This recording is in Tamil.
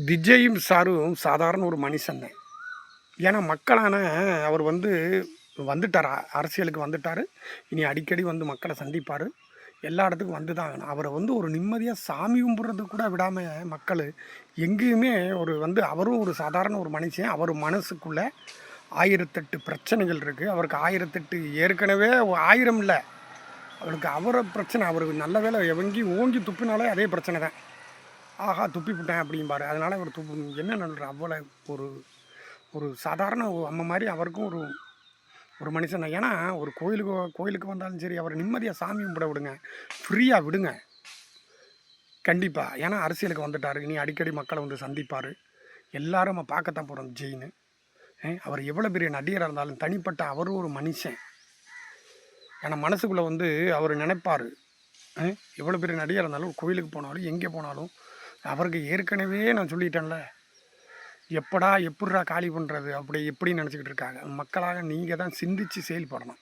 விஜயும் சாரும் சாதாரண ஒரு மனுஷன் தான். ஏன்னா மக்களான அவர் வந்துட்டார், அரசியலுக்கு வந்துட்டார். இனி அடிக்கடி மக்களை சந்திப்பார். எல்லா இடத்துக்கும் வந்து தான் ஆகணும். அவரை ஒரு நிம்மதியாக சாமி கும்பிட்றதுக்கு கூட விடாமல் மக்கள் எங்கேயுமே அவரும் ஒரு சாதாரண ஒரு மனுஷன். அவர் மனசுக்குள்ளே 1008 பிரச்சனைகள் இருக்குது. அவருக்கு 1008 ஏற்கனவே 1000 இல்லை, அவருக்கு அவரை பிரச்சனை. அவருக்கு நல்ல வேலை எவங்கி ஓங்கி துப்பினாலே அதே பிரச்சனை தான். ஆஹா துப்பி விட்டேன் அப்படிம்பாரு. அதனால் அவர் என்ன நடக்கிற அவ்வளோ ஒரு ஒரு சாதாரண அம்மா மாதிரி அவருக்கும் ஒரு ஒரு மனுஷன் தான். ஏன்னா ஒரு கோயிலுக்கு வந்தாலும் சரி, அவரை நிம்மதியாக சாமி கும்பிட விடுங்க, ஃப்ரீயாக விடுங்க கண்டிப்பாக. ஏன்னா அரசியலுக்கு வந்துட்டார், இனி அடிக்கடி மக்களை சந்திப்பார். எல்லாரும் நம்ம பார்க்கத்தான் போகிறோம் விஜய்னு. அவர் எவ்வளோ பெரிய நடிகராக இருந்தாலும் தனிப்பட்ட அவரும் ஒரு மனுஷன். ஏன்னா மனசுக்குள்ளே அவர் நினைப்பார், எவ்வளோ பெரிய நடிகராக இருந்தாலும் கோயிலுக்கு போனாலும் எங்கே போனாலும் அவருக்கு ஏற்கனவே நான் சொல்லிட்டேன்ல, எப்படா காலி பண்ணுறது அப்படி எப்படின்னு நினச்சிக்கிட்டு இருக்காங்க. மக்களாக நீங்கள் தான் சிந்தித்து செயல்படணும்.